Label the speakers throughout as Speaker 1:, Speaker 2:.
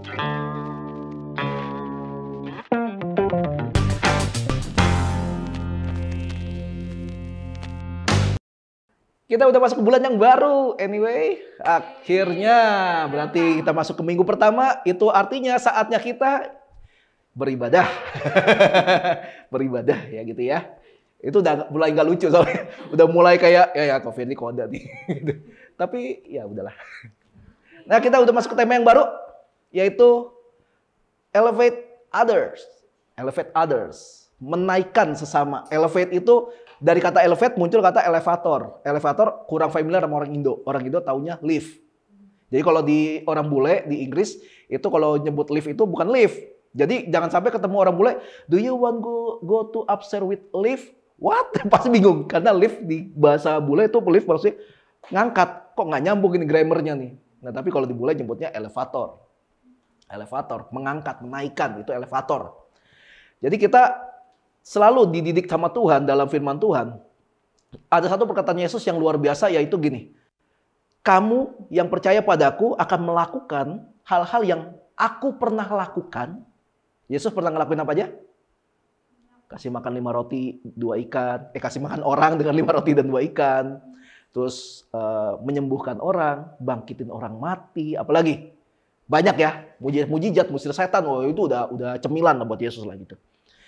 Speaker 1: Kita udah masuk ke bulan yang baru. Anyway, akhirnya berarti kita masuk ke minggu pertama. Itu artinya saatnya kita beribadah. Beribadah ya gitu ya. Itu udah mulai nggak lucu soalnya. Udah mulai kayak ya COVID ini kode nih. Tapi ya udahlah. Nah, kita udah masuk ke tema yang baru, yaitu elevate others. Elevate others. Menaikkan sesama. Elevate itu dari kata elevate muncul kata elevator. Elevator kurang familiar sama orang Indo. Orang Indo taunya lift. Jadi kalau di orang bule di Inggris itu kalau nyebut lift itu bukan lift. Jadi jangan sampai ketemu orang bule, do you want go to upstairs with lift? What? Pasti bingung karena lift di bahasa bule itu lift maksudnya ngangkat. Kok nggak nyambung ini grammarnya nih. Nah tapi kalau di bule nyebutnya elevator. Elevator, mengangkat, menaikkan itu elevator. Jadi kita selalu dididik sama Tuhan dalam firman Tuhan. Ada satu perkataan Yesus yang luar biasa yaitu gini. Kamu yang percaya padaku akan melakukan hal-hal yang aku pernah lakukan. Yesus pernah ngelakuin apa aja? Kasih makan 5 roti, 2 ikan. Kasih makan orang dengan 5 roti dan 2 ikan. Terus menyembuhkan orang, bangkitin orang mati. Apalagi? Banyak ya. Mujizat, musir setan. Oh, itu udah cemilan buat Yesus lah gitu.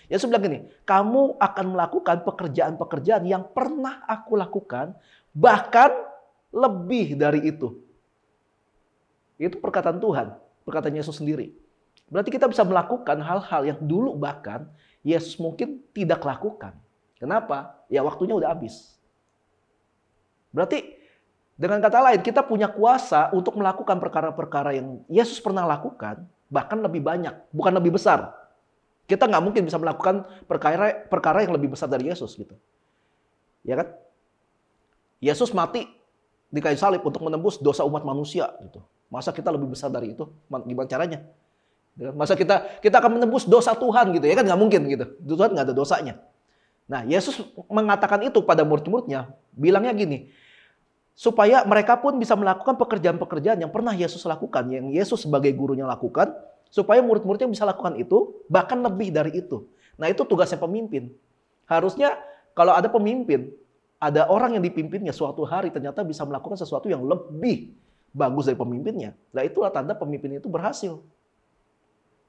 Speaker 1: Yesus bilang gini, kamu akan melakukan pekerjaan-pekerjaan yang pernah aku lakukan, bahkan lebih dari itu. Itu perkataan Tuhan, perkataan Yesus sendiri. Berarti kita bisa melakukan hal-hal yang dulu bahkan Yesus mungkin tidak lakukan. Kenapa? Ya waktunya udah habis. Berarti dengan kata lain, kita punya kuasa untuk melakukan perkara-perkara yang Yesus pernah lakukan, bahkan lebih banyak, bukan lebih besar. Kita nggak mungkin bisa melakukan perkara yang lebih besar dari Yesus gitu. Ya kan? Yesus mati di kayu salib untuk menembus dosa umat manusia gitu. Masa kita lebih besar dari itu? Gimana caranya? Masa kita akan menembus dosa Tuhan gitu ya kan? Nggak mungkin gitu. Tuhan nggak ada dosanya. Nah, Yesus mengatakan itu pada murid-muridnya, bilangnya gini, supaya mereka pun bisa melakukan pekerjaan-pekerjaan yang pernah Yesus lakukan, yang Yesus sebagai gurunya lakukan, supaya murid-muridnya bisa lakukan itu, bahkan lebih dari itu. Nah itu tugasnya pemimpin. Harusnya kalau ada pemimpin, ada orang yang dipimpinnya suatu hari ternyata bisa melakukan sesuatu yang lebih bagus dari pemimpinnya. Nah itulah tanda pemimpin itu berhasil.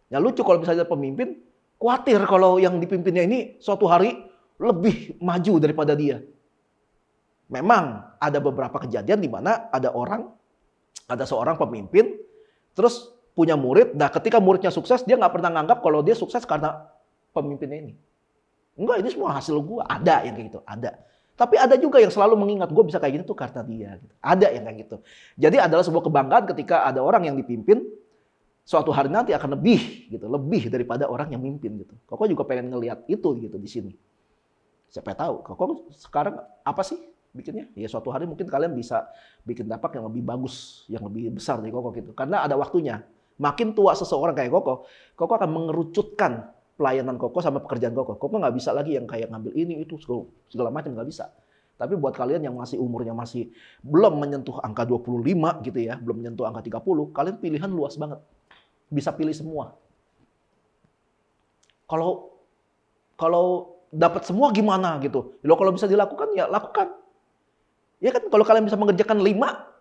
Speaker 1: Ya lucu kalau misalnya pemimpin, khawatir kalau yang dipimpinnya ini suatu hari lebih maju daripada dia. Memang ada beberapa kejadian di mana ada seorang pemimpin, terus punya murid, nah ketika muridnya sukses, dia nggak pernah nganggap kalau dia sukses karena pemimpinnya ini. Enggak, ini semua hasil gue. Ada yang kayak gitu, ada. Tapi ada juga yang selalu mengingat, gue bisa kayak gini tuh karena dia. Ada yang kayak gitu. Jadi adalah sebuah kebanggaan ketika ada orang yang dipimpin, suatu hari nanti akan lebih daripada orang yang mimpin gitu. Koko juga pengen ngelihat itu gitu di sini. Siapa tahu, Koko sekarang apa sih bikinnya? Ya suatu hari mungkin kalian bisa bikin dampak yang lebih bagus, yang lebih besar dari Koko gitu. Karena ada waktunya. Makin tua seseorang kayak Koko akan mengerucutkan pelayanan Koko sama pekerjaan Koko. Koko nggak bisa lagi yang kayak ngambil ini, itu, segala macam nggak bisa. Tapi buat kalian yang masih umurnya masih belum menyentuh angka 25 gitu ya, belum menyentuh angka 30, kalian pilihan luas banget. Bisa pilih semua. Kalau dapat semua gimana gitu. Kalau bisa dilakukan ya lakukan. Ya kan kalau kalian bisa mengerjakan 5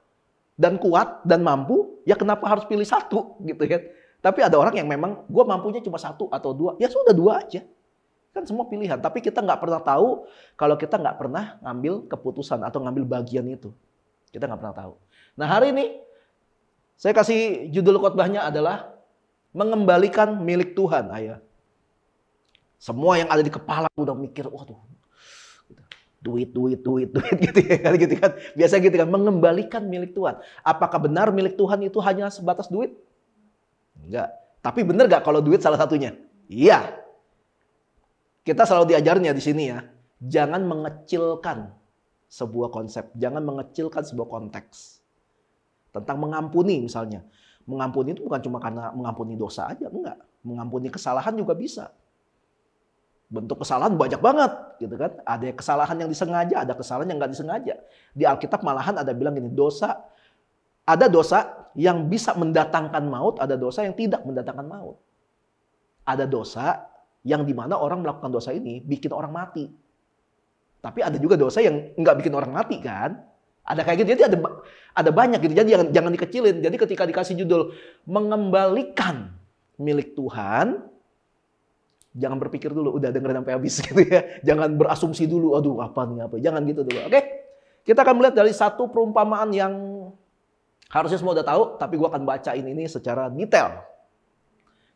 Speaker 1: dan kuat dan mampu, ya kenapa harus pilih 1 gitu ya. Tapi ada orang yang memang gue mampunya cuma 1 atau 2, ya sudah 2 aja. Kan semua pilihan, tapi kita nggak pernah tahu kalau kita nggak pernah ngambil keputusan atau ngambil bagian itu. Kita nggak pernah tahu. Nah hari ini, saya kasih judul khotbahnya adalah mengembalikan milik Tuhan. Ayah. Semua yang ada di kepala udah mikir, waduh, duit gitu kan. Biasa gitu kan, mengembalikan milik Tuhan. Apakah benar milik Tuhan itu hanya sebatas duit? Enggak. Tapi benar gak kalau duit salah satunya? Iya. Kita selalu diajarnya di sini ya, jangan mengecilkan sebuah konsep, jangan mengecilkan sebuah konteks. Tentang mengampuni misalnya. Mengampuni itu bukan cuma karena mengampuni dosa aja, enggak. Mengampuni kesalahan juga bisa. Bentuk kesalahan banyak banget gitu kan. Ada kesalahan yang disengaja, ada kesalahan yang nggak disengaja. Di Alkitab malahan ada bilang gini, ada dosa yang bisa mendatangkan maut, ada dosa yang tidak mendatangkan maut. Ada dosa yang dimana orang melakukan dosa ini bikin orang mati. Tapi ada juga dosa yang nggak bikin orang mati kan. Ada kayak gitu, jadi ada banyak gitu. Jadi jangan dikecilin. Jadi ketika dikasih judul mengembalikan milik Tuhan, jangan berpikir dulu, udah dengerin sampai habis gitu ya. Jangan berasumsi dulu, aduh apa nih apa. Jangan gitu dulu, oke? Kita akan melihat dari satu perumpamaan yang harusnya semua udah tahu, tapi gue akan bacain ini secara detail.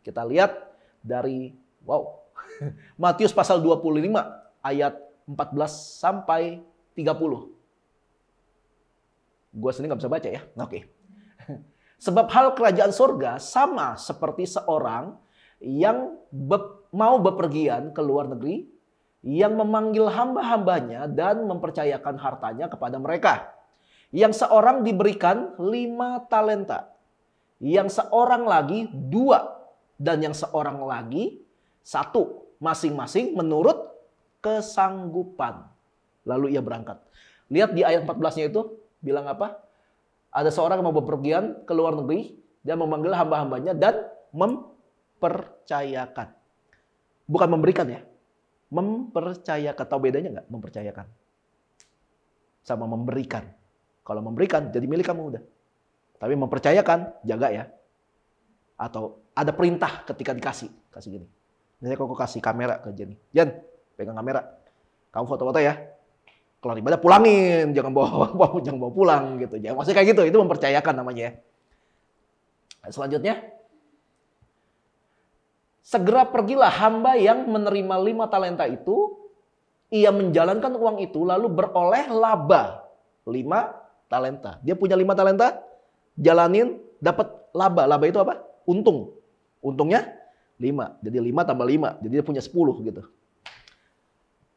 Speaker 1: Kita lihat dari, Matius pasal 25 ayat 14 sampai 30. Gue sendiri nggak bisa baca ya, oke. Sebab hal kerajaan surga sama seperti seorang yang mau bepergian ke luar negeri, yang memanggil hamba-hambanya dan mempercayakan hartanya kepada mereka. Yang seorang diberikan 5 talenta, yang seorang lagi 2, dan yang seorang lagi 1, masing-masing menurut kesanggupan. Lalu ia berangkat. Lihat di ayat 14-nya itu, bilang apa? Ada seorang yang mau bepergian ke luar negeri, dan memanggil hamba-hambanya dan mempercayakan. Bukan memberikan ya. Mempercayakan. Tahu bedanya nggak? Mempercayakan sama memberikan. Kalau memberikan, jadi milik kamu udah. Tapi mempercayakan, jaga ya. Atau ada perintah ketika dikasih. Kasih gini. Misalnya kalau aku kasih kamera ke Jenny. Jen, pegang kamera. Kamu foto-foto ya. Kelar ibadah pulangin. Jangan bawa pulang gitu. Jangan, maksudnya kayak gitu. Itu mempercayakan namanya ya. Selanjutnya. Segera pergilah hamba yang menerima 5 talenta itu. Ia menjalankan uang itu lalu beroleh laba 5 talenta. Dia punya 5 talenta, jalanin, dapat laba. Laba itu apa? Untung. Untungnya 5. Jadi 5 tambah 5. Jadi dia punya 10 gitu.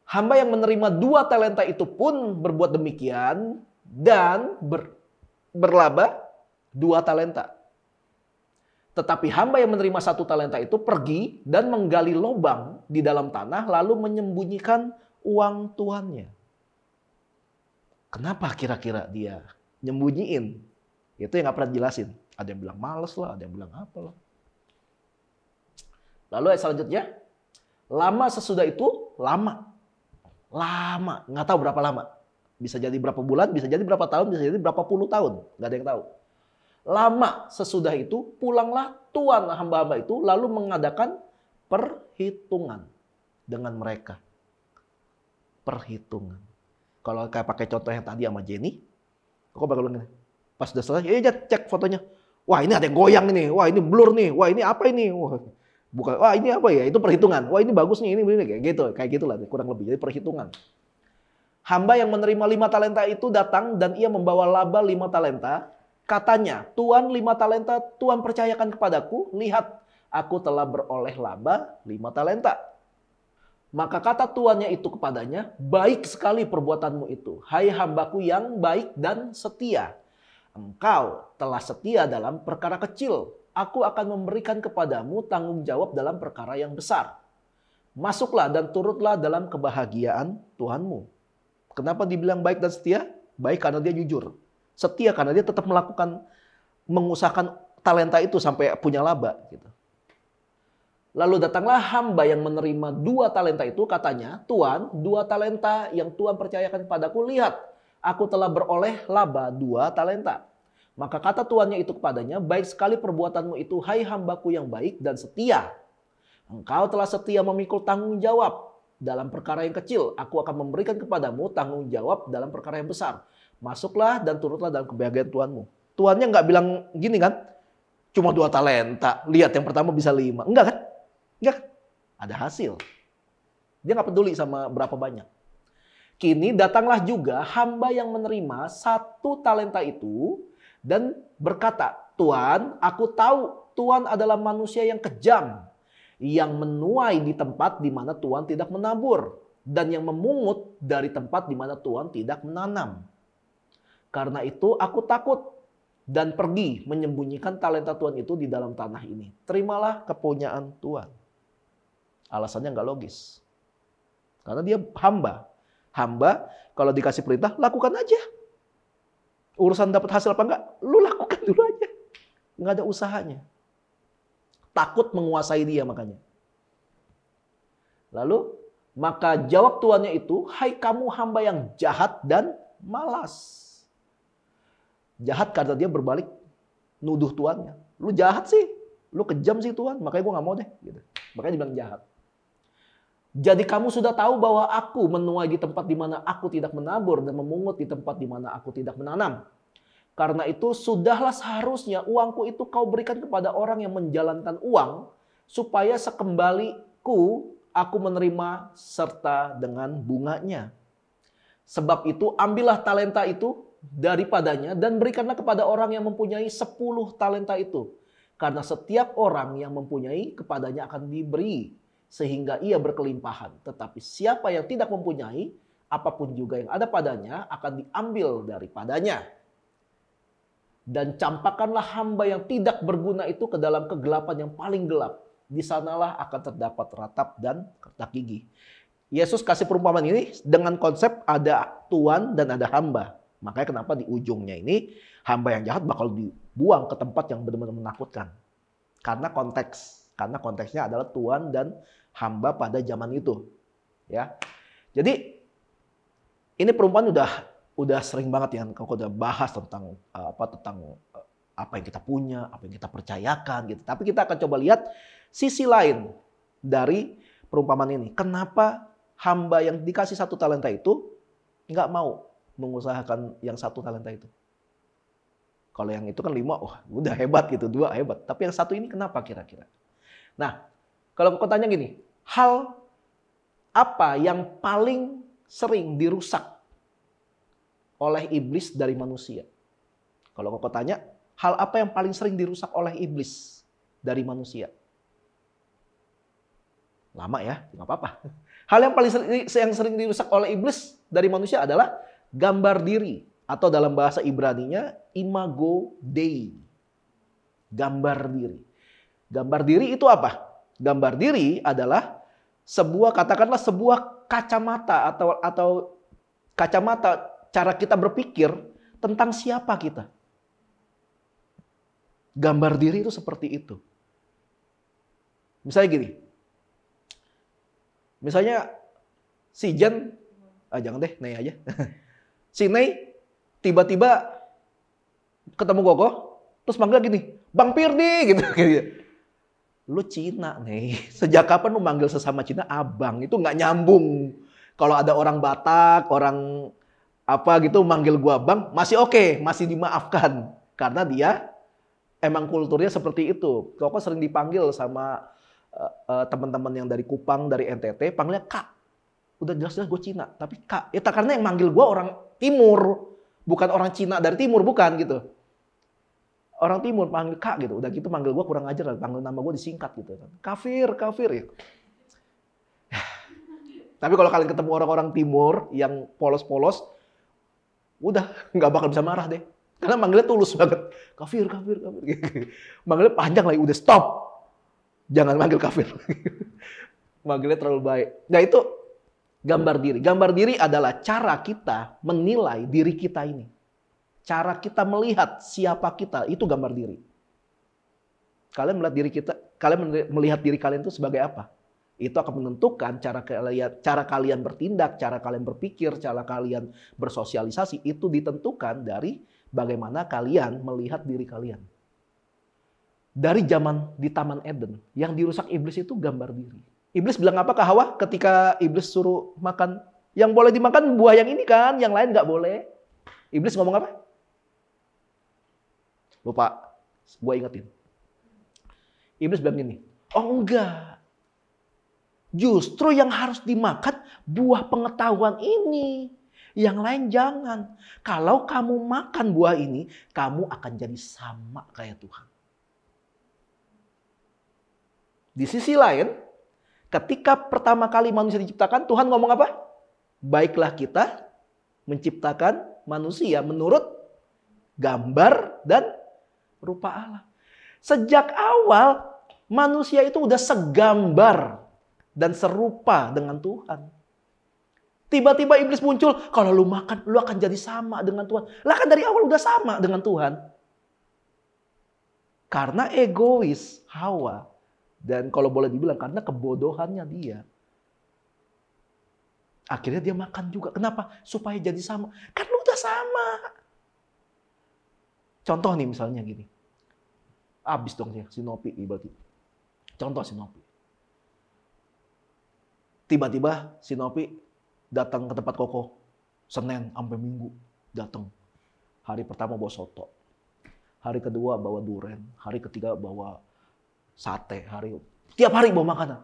Speaker 1: Hamba yang menerima 2 talenta itu pun berbuat demikian dan berlaba 2 talenta. Tetapi hamba yang menerima 1 talenta itu pergi dan menggali lubang di dalam tanah lalu menyembunyikan uang tuannya. Kenapa kira-kira dia nyembunyiin? Itu yang gak pernah dijelasin. Ada yang bilang males lah, ada yang bilang apa lah. Lalu selanjutnya, lama sesudah itu, lama. Nggak tahu berapa lama. Bisa jadi berapa bulan, bisa jadi berapa tahun, bisa jadi berapa puluh tahun. Nggak ada yang tahu. Lama sesudah itu, pulanglah tuan hamba-hamba itu, lalu mengadakan perhitungan dengan mereka. Perhitungan. Kalau kayak pakai contoh yang tadi sama Jenny, aku bakal bilang, pas udah selesai, ya cek fotonya. Wah ini ada yang goyang ini, wah ini blur nih, wah ini apa ini? Wah ini apa ya? Itu perhitungan. Wah ini bagus nih, ini kayak gitulah kurang lebih. Jadi perhitungan. Hamba yang menerima 5 talenta itu datang dan ia membawa laba 5 talenta. Katanya, Tuan 5 talenta, Tuan percayakan kepadaku, lihat aku telah beroleh laba 5 talenta. Maka kata tuannya itu kepadanya, baik sekali perbuatanmu itu, hai hambaku yang baik dan setia. Engkau telah setia dalam perkara kecil, aku akan memberikan kepadamu tanggung jawab dalam perkara yang besar. Masuklah dan turutlah dalam kebahagiaan Tuhanmu. Kenapa dibilang baik dan setia? Baik karena dia jujur. Setia karena dia tetap mengusahakan talenta itu sampai punya laba. Gitu. Lalu datanglah hamba yang menerima 2 talenta itu, katanya, Tuan, 2 talenta yang Tuan percayakan kepadaku, lihat, aku telah beroleh laba 2 talenta. Maka kata tuannya itu kepadanya, baik sekali perbuatanmu itu, hai hambaku yang baik dan setia. Engkau telah setia memikul tanggung jawab dalam perkara yang kecil, aku akan memberikan kepadamu tanggung jawab dalam perkara yang besar. Masuklah dan turutlah dalam kebahagiaan Tuanmu. Tuannya nggak bilang gini kan, cuma 2 talenta, lihat yang pertama bisa 5. Enggak kan? Enggak, ada hasil. Dia nggak peduli sama berapa banyak. Kini datanglah juga hamba yang menerima 1 talenta itu dan berkata, Tuan, aku tahu Tuan adalah manusia yang kejam, yang menuai di tempat di mana Tuan tidak menabur, dan yang memungut dari tempat di mana Tuan tidak menanam. Karena itu aku takut dan pergi menyembunyikan talenta Tuan itu di dalam tanah ini. Terimalah kepunyaan Tuan. Alasannya nggak logis. Karena dia hamba. Hamba kalau dikasih perintah, lakukan aja. Urusan dapat hasil apa enggak, lu lakukan dulu aja. Nggak ada usahanya. Takut menguasai dia makanya. Lalu, maka jawab tuannya itu, hai kamu hamba yang jahat dan malas. Jahat karena dia berbalik nuduh tuannya. Lu jahat sih, lu kejam sih Tuhan, makanya gue gak mau deh. Gitu. Makanya dibilang jahat. Jadi kamu sudah tahu bahwa aku menuai di tempat di mana aku tidak menabur dan memungut di tempat di mana aku tidak menanam. Karena itu sudahlah seharusnya uangku itu kau berikan kepada orang yang menjalankan uang, supaya sekembaliku aku menerima serta dengan bunganya. Sebab itu ambillah talenta itu daripadanya dan berikanlah kepada orang yang mempunyai 10 talenta itu. Karena setiap orang yang mempunyai kepadanya akan diberi sehingga ia berkelimpahan. Tetapi siapa yang tidak mempunyai, apapun juga yang ada padanya akan diambil daripadanya. Dan campakkanlah hamba yang tidak berguna itu ke dalam kegelapan yang paling gelap. Di sanalah akan terdapat ratap dan kertak gigi. Yesus kasih perumpamaan ini dengan konsep ada tuan dan ada hamba. Makanya kenapa di ujungnya ini hamba yang jahat bakal dibuang ke tempat yang benar-benar menakutkan. Karena konteksnya adalah tuan dan hamba pada zaman itu. Ya. Jadi ini perumpamaan udah sering banget ya kalau udah bahas tentang apa yang kita punya, apa yang kita percayakan gitu. Tapi kita akan coba lihat sisi lain dari perumpamaan ini. Kenapa hamba yang dikasih 1 talenta itu nggak mau mengusahakan yang 1 talenta itu? Kalau yang itu kan 5, udah hebat gitu, 2 hebat. Tapi yang 1 ini kenapa kira-kira? Nah, kalau kau tanya gini, hal apa yang paling sering dirusak oleh iblis dari manusia? Kalau kau tanya, hal apa yang paling sering dirusak oleh iblis dari manusia? Lama ya, nggak apa-apa. Hal yang paling sering dirusak oleh iblis dari manusia adalah gambar diri. Atau dalam bahasa Ibraninya, imago Dei. Gambar diri. Gambar diri itu apa? Gambar diri adalah katakanlah sebuah kacamata atau kacamata cara kita berpikir tentang siapa kita. Gambar diri itu seperti itu. Misalnya gini. Misalnya si Jen, jangan deh, Nei aja. Si Nei tiba-tiba ketemu Gogo, terus manggil gini, Bang Pirdi gitu. Lu Cina nih, sejak kapan lu manggil sesama Cina abang? Itu nggak nyambung. Kalau ada orang Batak, orang apa gitu manggil gua bang, masih oke, masih dimaafkan. Karena dia emang kulturnya seperti itu. Koko sering dipanggil sama teman-teman yang dari Kupang, dari NTT, panggilnya Kak. Udah jelas-jelas gue Cina, tapi Kak. Itu karena yang manggil gue orang Timur, bukan orang Cina dari Timur, bukan gitu. Orang Timur panggil Kak gitu. Udah gitu manggil gue kurang ajar, panggil nama gue disingkat gitu. Kafir ya. Tapi kalau kalian ketemu orang-orang Timur yang polos-polos, udah nggak bakal bisa marah deh. Karena manggilnya tulus banget. Kafir. Manggilnya panjang lagi, udah stop. Jangan manggil kafir. Manggilnya terlalu baik. Nah itu gambar diri. Gambar diri adalah cara kita menilai diri kita ini. Cara kita melihat siapa kita, itu gambar diri. Kalian melihat diri kalian itu sebagai apa? Itu akan menentukan cara kalian bertindak, cara kalian berpikir, cara kalian bersosialisasi. Itu ditentukan dari bagaimana kalian melihat diri kalian. Dari zaman di Taman Eden, yang dirusak iblis itu gambar diri. Iblis bilang apa ke Hawa ketika iblis suruh makan? Yang boleh dimakan buah yang ini kan, yang lain nggak boleh. Iblis ngomong apa? Lupa, gue ingetin. Iblis bilang gini, oh enggak. Justru yang harus dimakan buah pengetahuan ini. Yang lain jangan. Kalau kamu makan buah ini, kamu akan jadi sama kayak Tuhan. Di sisi lain, ketika pertama kali manusia diciptakan, Tuhan ngomong apa? Baiklah kita menciptakan manusia menurut gambar dan rupa Allah. Sejak awal, manusia itu udah segambar dan serupa dengan Tuhan. Tiba-tiba iblis muncul, kalau lu makan, lu akan jadi sama dengan Tuhan. Lah kan dari awal udah sama dengan Tuhan. Karena egois Hawa. Dan kalau boleh dibilang karena kebodohannya dia. Akhirnya dia makan juga. Kenapa? Supaya jadi sama. Kan lu udah sama. Contoh nih misalnya gini. Abis dong ya si Nopi berarti. Contoh si Nopi. Tiba-tiba si Nopi datang ke tempat Koko. Senin sampai Minggu datang. Hari pertama bawa soto. Hari kedua bawa duren. Hari ketiga bawa sate. Tiap hari bawa makanan.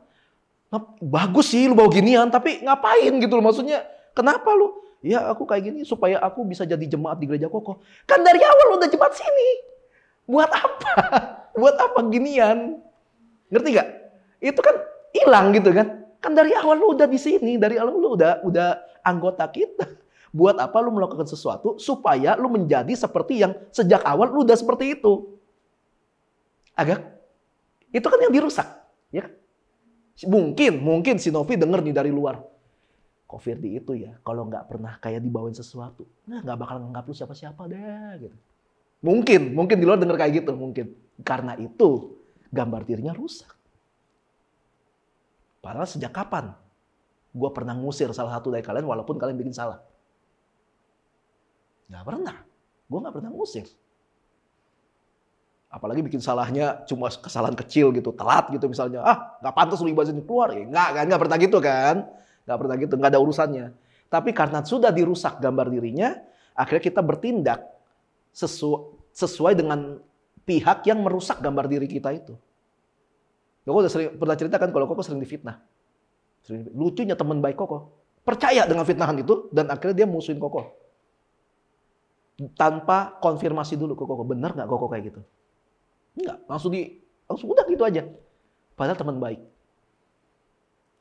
Speaker 1: Nah, bagus sih lu bawa ginian, tapi ngapain gitu loh. Maksudnya kenapa lu? Ya aku kayak gini supaya aku bisa jadi jemaat di gereja Koko. Kan dari awal lu udah jemaat sini. Buat apa? Buat apa ginian? Ngerti gak? Itu kan hilang gitu kan. Kan dari awal lu udah di sini. Dari awal lu udah anggota kita. Buat apa lu melakukan sesuatu supaya lu menjadi seperti yang sejak awal lu udah seperti itu? Itu kan yang dirusak, ya kan? Mungkin si Novi denger nih dari luar. Kok Firdi itu ya, kalau nggak pernah kayak dibawain sesuatu, nggak bakal nganggap lu siapa-siapa deh, gitu. Mungkin di luar denger kayak gitu, mungkin. Karena itu gambar dirinya rusak. Padahal sejak kapan gue pernah ngusir salah satu dari kalian walaupun kalian bikin salah? Nggak pernah. Gue nggak pernah ngusir. Apalagi bikin salahnya cuma kesalahan kecil gitu, telat gitu misalnya. Nggak pantas lu ibadah keluar. Ya, nggak pernah gitu kan. Nggak pernah gitu, nggak ada urusannya. Tapi karena sudah dirusak gambar dirinya, akhirnya kita bertindak sesuai dengan pihak yang merusak gambar diri kita itu. Koko udah pernah cerita kan kalau Koko sering difitnah. Lucunya teman baik Koko percaya dengan fitnahan itu dan akhirnya dia musuhin Koko. Tanpa konfirmasi dulu ke Koko, benar nggak Koko kayak gitu? Enggak, langsung udah gitu aja. Padahal teman baik.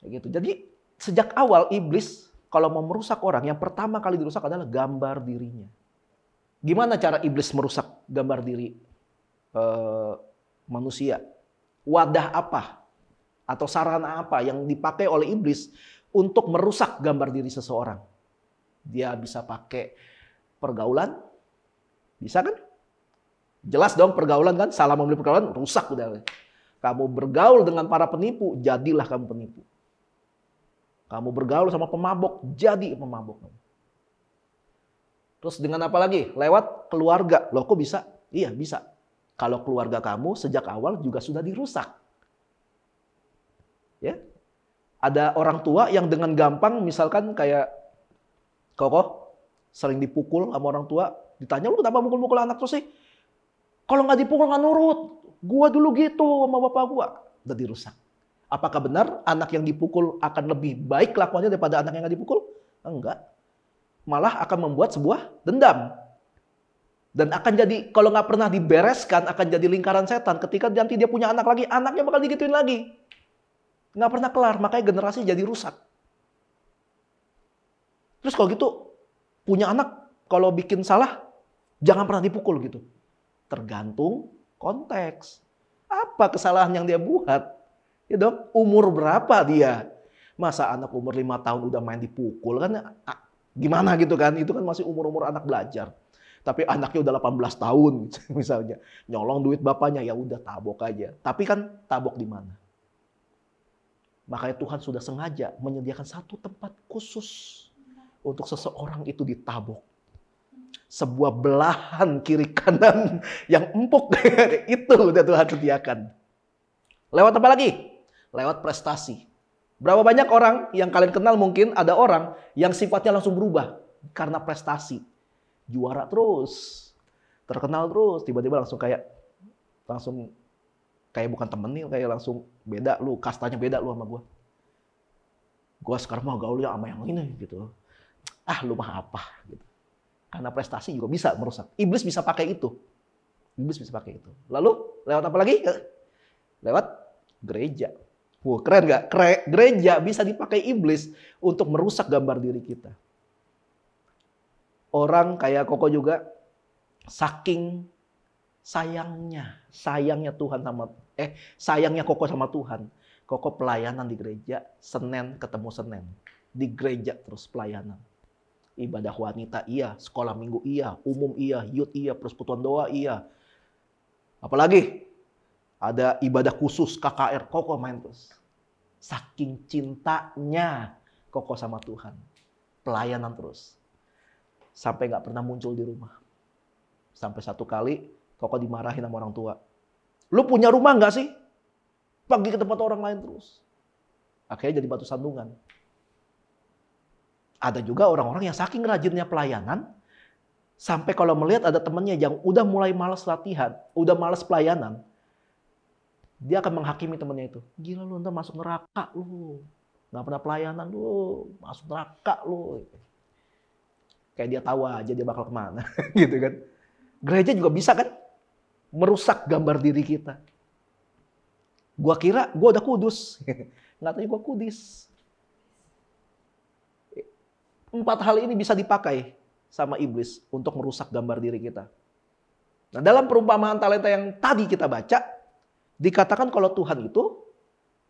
Speaker 1: Kayak gitu. Jadi sejak awal iblis kalau mau merusak orang, yang pertama kali dirusak adalah gambar dirinya. Gimana cara iblis merusak gambar diri manusia? Wadah apa atau sarana apa yang dipakai oleh iblis untuk merusak gambar diri seseorang? Dia bisa pakai pergaulan. Bisa kan? Jelas dong pergaulan kan? Salah memilih pergaulan, rusak udah. Kamu bergaul dengan para penipu, jadilah kamu penipu. Kamu bergaul sama pemabok, jadi pemabok. Terus dengan apa lagi? Lewat keluarga. Loh kok bisa? Iya bisa. Kalau keluarga kamu sejak awal juga sudah dirusak. Ya, ada orang tua yang dengan gampang misalkan kayak Koko sering dipukul sama orang tua. Ditanya, lu kenapa mukul-mukul anak terus sih? Kalau nggak dipukul nggak nurut. Gua dulu gitu sama bapak gua. Udah dirusak. Apakah benar anak yang dipukul akan lebih baik kelakuannya daripada anak yang nggak dipukul? Enggak. Malah akan membuat sebuah dendam. Dan akan jadi, kalau nggak pernah dibereskan, akan jadi lingkaran setan. Ketika nanti dia punya anak lagi, anaknya bakal digituin lagi. Nggak pernah kelar, makanya generasi jadi rusak. Terus kalau gitu, punya anak, kalau bikin salah, jangan pernah dipukul gitu. Tergantung konteks. Apa kesalahan yang dia buat? Ya dong, umur berapa dia? Masa anak umur 5 tahun udah main dipukul kan? Gimana gitu kan? Itu kan masih umur-umur anak belajar. Tapi anaknya udah 18 tahun misalnya. Nyolong duit bapaknya, ya udah tabok aja. Tapi kan tabok di mana? Makanya Tuhan sudah sengaja menyediakan satu tempat khusus untuk seseorang itu ditabok. Sebuah belahan kiri kanan yang empuk. Itu udah Tuhan sediakan. Lewat apa lagi? Lewat prestasi. Berapa banyak orang yang kalian kenal mungkin ada orang yang sifatnya langsung berubah karena prestasi. Juara terus. Terkenal terus. Tiba-tiba langsung kayak bukan temen nih. Kayak langsung beda lu. Kastanya beda lu sama gue. Gue sekarang mau gaulnya sama yang ini gitu. Lu mah apa gitu. Karena prestasi juga bisa merusak. Iblis bisa pakai itu. Lalu lewat apa lagi? Lewat gereja. Wah, keren nggak? Gereja bisa dipakai iblis untuk merusak gambar diri kita. Orang kayak Koko juga saking sayangnya Tuhan sayangnya Koko sama Tuhan. Koko pelayanan di gereja, Senin ketemu Senin. Di gereja terus pelayanan. Ibadah wanita iya, sekolah minggu iya, umum iya, youth iya, persekutuan doa iya. Apalagi Ada ibadah khusus KKR, Koko main terus. Saking cintanya Koko sama Tuhan. Pelayanan terus. Sampai nggak pernah muncul di rumah. Sampai satu kali Koko dimarahin sama orang tua. Lu punya rumah nggak sih? Pergi ke tempat orang lain terus. Akhirnya jadi batu sandungan. Ada juga orang-orang yang saking rajinnya pelayanan, sampai kalau melihat ada temannya yang udah mulai malas latihan, udah malas pelayanan, dia akan menghakimi temannya itu. Gila lu, ntar masuk neraka lu. Nggak pernah pelayanan lu, masuk neraka lu. Kayak dia tahu aja dia bakal kemana. Gitu kan. Gereja juga bisa kan merusak gambar diri kita. Gua kira gua udah kudus. Nggak tahu gua kudis. 4 hal ini bisa dipakai sama iblis untuk merusak gambar diri kita. Nah, dalam perumpamaan talenta yang tadi kita baca, dikatakan kalau Tuhan itu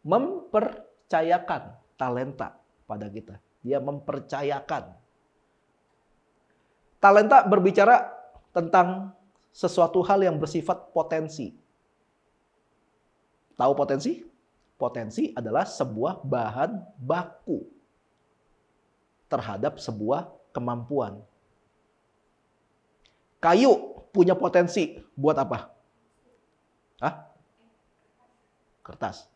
Speaker 1: mempercayakan talenta pada kita. Dia mempercayakan. Talenta berbicara tentang sesuatu hal yang bersifat potensi. Tahu potensi? Potensi adalah sebuah bahan baku terhadap sebuah kemampuan. Kayu punya potensi buat apa? Hah? Kertas.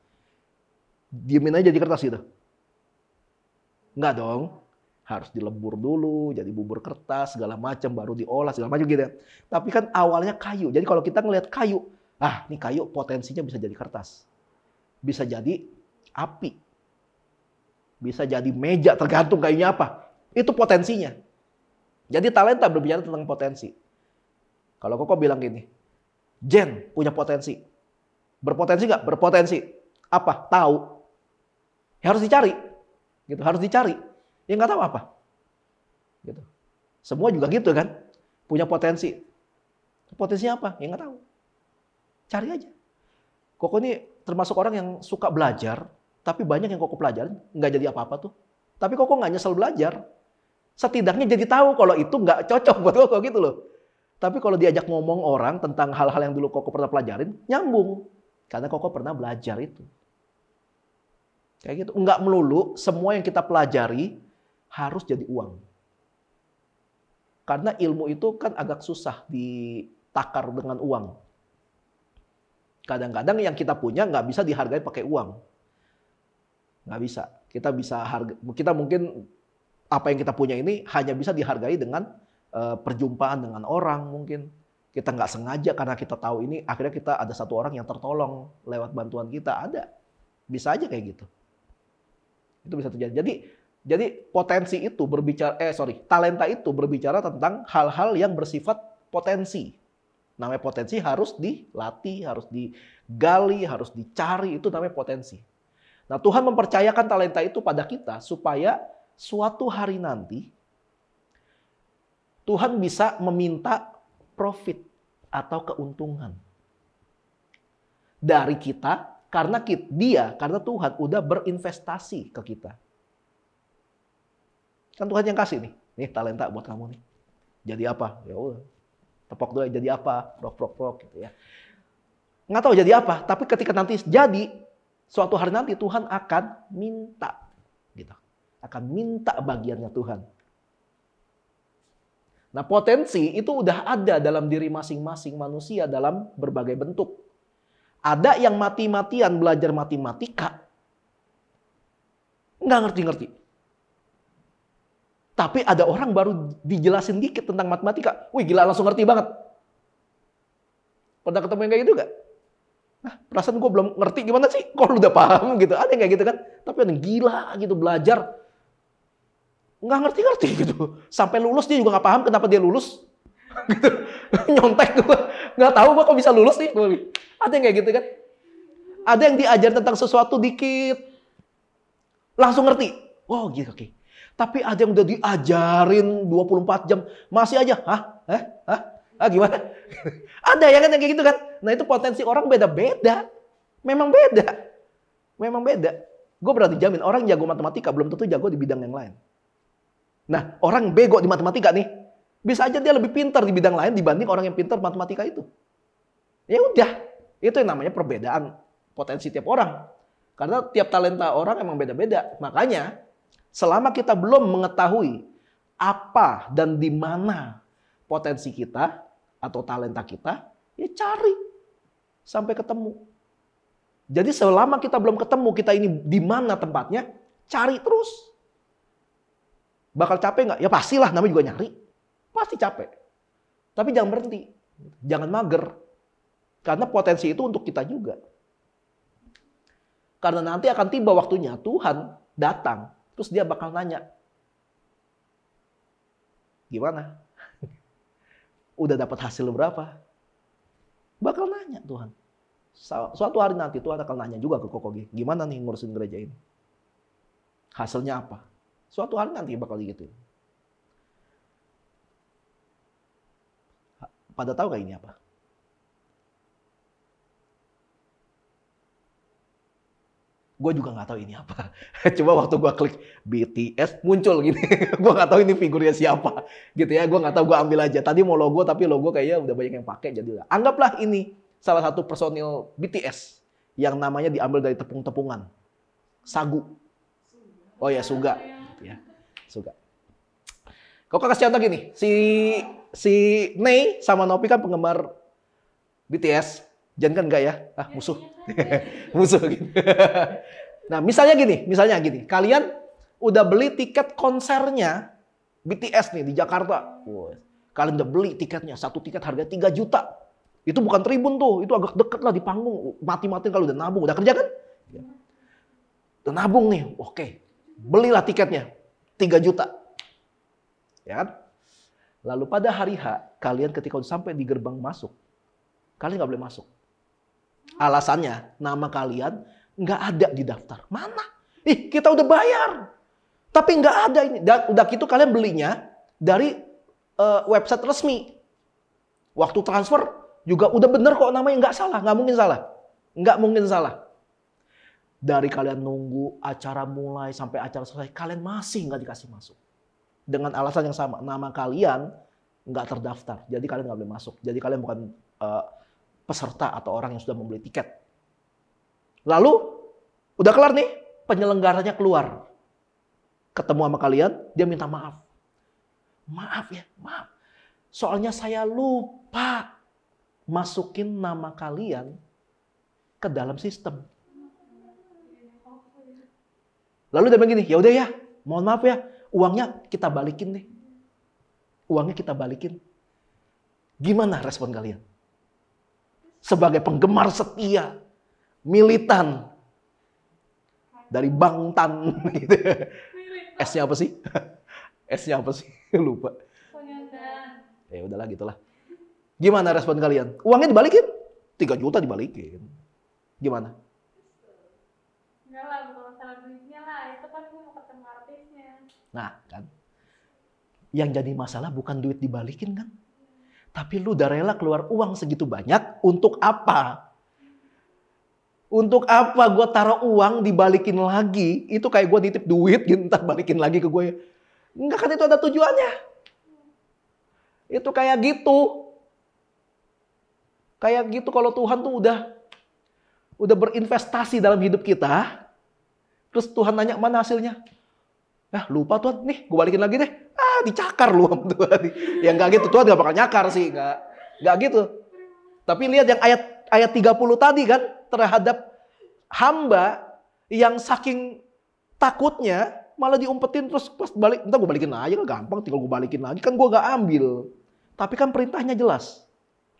Speaker 1: Diemin aja jadi kertas gitu? Enggak dong. Harus dilebur dulu, jadi bubur kertas, segala macam, baru diolah, segala macam gitu ya. Tapi kan awalnya kayu. Jadi kalau kita ngelihat kayu, ini kayu potensinya bisa jadi kertas. Bisa jadi api. Bisa jadi meja, tergantung kayunya apa. Itu potensinya. Jadi talenta berbicara tentang potensi. Kalau Koko bilang gini, Jen punya potensi. Berpotensi nggak? Berpotensi. Apa? Tahu. Ya harus dicari. Gitu, harus dicari. Ya nggak tahu apa. Gitu. Semua juga gitu kan. Punya potensi. Potensinya apa? Ya nggak tahu. Cari aja. Koko ini termasuk orang yang suka belajar, tapi banyak yang Koko pelajarin nggak jadi apa-apa tuh. Tapi Koko nggak nyesel belajar. Setidaknya jadi tahu kalau itu nggak cocok buat Koko gitu loh. Tapi kalau diajak ngomong orang tentang hal-hal yang dulu Koko pernah pelajarin, nyambung. Karena Koko pernah belajar itu. Kayak gitu. Nggak melulu semua yang kita pelajari harus jadi uang. Karena ilmu itu kan agak susah ditakar dengan uang. Kadang-kadang yang kita punya nggak bisa dihargai pakai uang. Nggak bisa. Kita mungkin apa yang kita punya ini hanya bisa dihargai dengan perjumpaan dengan orang mungkin. Kita nggak sengaja karena kita tahu ini, akhirnya kita ada satu orang yang tertolong lewat bantuan kita. Ada. Bisa aja kayak gitu. Itu bisa terjadi. Jadi potensi itu talenta itu berbicara tentang hal-hal yang bersifat potensi. Namanya potensi harus dilatih, harus digali, harus dicari, itu namanya potensi. Nah, Tuhan mempercayakan talenta itu pada kita supaya suatu hari nanti Tuhan bisa meminta profit atau keuntungan dari kita karena Tuhan udah berinvestasi ke kita. Kan Tuhan yang kasih nih talenta buat kamu nih. Jadi apa? Ya udah. Tepok doa jadi apa? Prok gitu ya. Nggak tahu jadi apa, tapi ketika nanti jadi suatu hari nanti Tuhan akan minta gitu. Akan minta bagiannya Tuhan. Nah, potensi itu udah ada dalam diri masing-masing manusia dalam berbagai bentuk. Ada yang mati-matian belajar matematika, nggak ngerti-ngerti. Tapi ada orang baru dijelasin dikit tentang matematika, wih gila langsung ngerti banget. Pernah ketemu yang kayak gitu nggak? Perasaan gue belum ngerti gimana sih, kok lu udah paham gitu. Ada yang kayak gitu kan? Tapi ada yang gila gitu belajar. Nggak ngerti-ngerti gitu. Sampai lulus dia juga nggak paham kenapa dia lulus. Gitu. Nyontek gue. Nggak tahu gue kok bisa lulus nih. Ada yang kayak gitu kan. Ada yang diajar tentang sesuatu dikit. Langsung ngerti. Wow gitu oke. Tapi ada yang udah diajarin 24 jam. Masih aja. Gimana? Ada ya kan yang kayak gitu kan. Nah itu potensi orang beda-beda. Memang beda. Gue berani jamin orang jago matematika belum tentu jago di bidang yang lain. Nah, orang bego di matematika nih, bisa aja dia lebih pintar di bidang lain dibanding orang yang pintar matematika itu. Ya udah, Itu yang namanya perbedaan potensi tiap orang. Karena tiap talenta orang emang beda-beda. Makanya selama kita belum mengetahui apa dan di mana potensi kita atau talenta kita, ya cari sampai ketemu. Jadi selama kita belum ketemu kita ini di mana tempatnya, cari terus. Bakal capek nggak? Ya pastilah, namanya juga nyari. Pasti capek. Tapi jangan berhenti. Jangan mager. Karena potensi itu untuk kita juga. Karena nanti akan tiba waktunya Tuhan datang. Terus dia bakal nanya. Gimana? Udah dapat hasil berapa? Bakal nanya Tuhan. Suatu hari nanti Tuhan akan nanya juga ke Kokogi. Gimana nih ngurusin gereja ini? Hasilnya apa? Suatu hari nanti bakal gitu. Pada tahu gak ini apa? Gue juga nggak tahu ini apa. Coba waktu gue klik BTS muncul gini. Gue nggak tahu ini figurnya siapa. Gitu ya. Gue nggak tahu, gue ambil aja. Tadi mau logo tapi logo kayaknya udah banyak yang pakai. Jadi anggaplah ini salah satu personil BTS yang namanya diambil dari tepung-tepungan. Sagu. Oh ya, Suga. Ya, Suga. Kau kasih contoh gini. Si Nei sama Nopi kan penggemar BTS. Jan kan enggak ya? Ah, musuh. Musuh gitu. Nah, misalnya gini. Kalian udah beli tiket konsernya BTS nih di Jakarta. Kalian udah beli tiketnya, satu tiket harga 3 juta. Itu bukan tribun tuh, itu agak deket lah di panggung. Mati-mati kalau udah nabung, udah kerja kan? Udah nabung nih, oke. Belilah tiketnya, 3 juta. Ya kan? Lalu pada hari H, kalian ketika udah sampai di gerbang masuk, kalian nggak boleh masuk. Alasannya, nama kalian nggak ada di daftar. Mana? Kita udah bayar. Tapi nggak ada ini. Dan udah gitu kalian belinya dari website resmi. Waktu transfer juga udah bener kok namanya, nggak salah. Nggak mungkin salah. Nggak mungkin salah. Dari kalian nunggu acara mulai sampai acara selesai, kalian masih nggak dikasih masuk. Dengan alasan yang sama, nama kalian nggak terdaftar. Jadi kalian nggak boleh masuk. Jadi kalian bukan peserta atau orang yang sudah membeli tiket. Lalu, udah kelar nih, penyelenggaranya keluar. Ketemu sama kalian, dia minta maaf. Maaf ya, maaf. Soalnya saya lupa masukin nama kalian ke dalam sistem. Lalu dia bilang gini, ya udah ya, mohon maaf ya, uangnya kita balikin deh. Uangnya kita balikin. Gimana respon kalian? Sebagai penggemar setia, militan dari Bangtan gitu. S-nya apa sih? S-nya apa sih? Lupa. Ya udahlah gitulah. Gimana respon kalian? Uangnya dibalikin? 3 juta dibalikin. Gimana?
Speaker 2: Enggak lah, bukan masalah duitnya lah. Itu kan gue mau ketemu artisnya.
Speaker 1: Nah kan. Yang jadi masalah bukan duit dibalikin kan? Tapi lu udah rela keluar uang segitu banyak untuk apa? Untuk apa gue taruh uang dibalikin lagi? Itu kayak gue nitip duit gitu, ntar balikin lagi ke gue. Enggak kan, itu ada tujuannya. Itu kayak gitu. Kayak gitu kalau Tuhan tuh udah berinvestasi dalam hidup kita. Terus Tuhan nanya, mana hasilnya? Lupa Tuhan, nih gue balikin lagi deh. Dicakar lu sama Tuhan. Ya enggak gitu, Tuhan gak bakal nyakar sih. Enggak gitu. Tapi lihat yang ayat 30 tadi kan, terhadap hamba yang saking takutnya malah diumpetin terus pas balik. Entar gue balikin aja kan gampang, tinggal gue balikin lagi. Kan gue gak ambil. Tapi kan perintahnya jelas.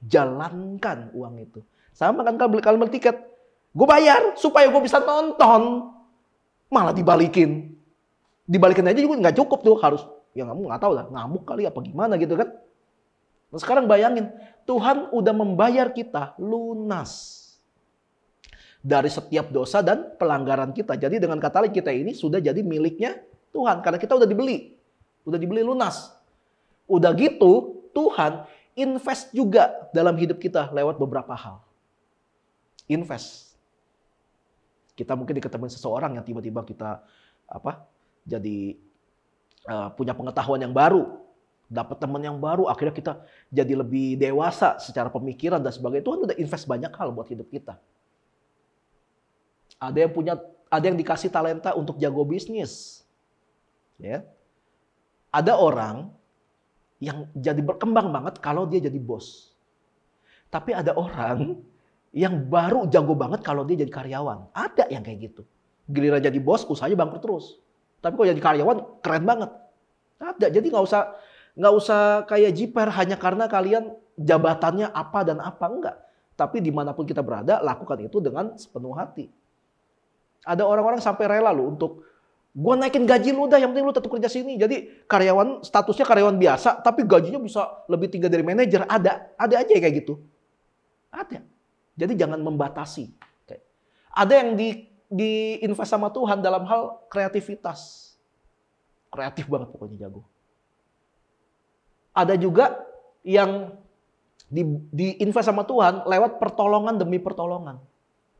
Speaker 1: Jalankan uang itu. Sama kan kalau beli tiket. Gue bayar supaya gue bisa nonton. Malah dibalikin. Dibalikin aja juga nggak cukup tuh, harus ya nggak tahu lah, ngamuk kali apa gimana gitu kan. Nah, sekarang bayangin, Tuhan udah membayar kita lunas dari setiap dosa dan pelanggaran kita. Jadi dengan kata lain kita ini sudah jadi miliknya Tuhan karena kita udah dibeli lunas. Udah gitu Tuhan invest juga dalam hidup kita lewat beberapa hal. Invest. Kita mungkin diketemuin seseorang yang tiba-tiba kita jadi punya pengetahuan yang baru. dapat teman yang baru, akhirnya kita jadi lebih dewasa secara pemikiran dan sebagainya. Tuhan udah invest banyak hal buat hidup kita. Ada yang dikasih talenta untuk jago bisnis. Ya. Ada orang yang jadi berkembang banget kalau dia jadi bos. Tapi ada orang yang baru jago banget kalau dia jadi karyawan. Ada yang kayak gitu. Giliran jadi bos, usahanya bangkrut terus. Tapi kalau jadi karyawan, keren banget. Ada. Jadi nggak usah kayak jiper hanya karena kalian jabatannya apa dan apa. Enggak. Tapi dimanapun kita berada, lakukan itu dengan sepenuh hati. Ada orang-orang sampai rela loh untuk gua naikin gaji lu dah, yang penting lu tetap kerja sini. Jadi karyawan, statusnya karyawan biasa, tapi gajinya bisa lebih tinggi dari manajer. Ada aja kayak gitu. Ada. Jadi jangan membatasi. Ada yang diinvest sama Tuhan dalam hal kreativitas. Kreatif banget pokoknya, jago. Ada juga yang diinvest sama Tuhan lewat pertolongan demi pertolongan.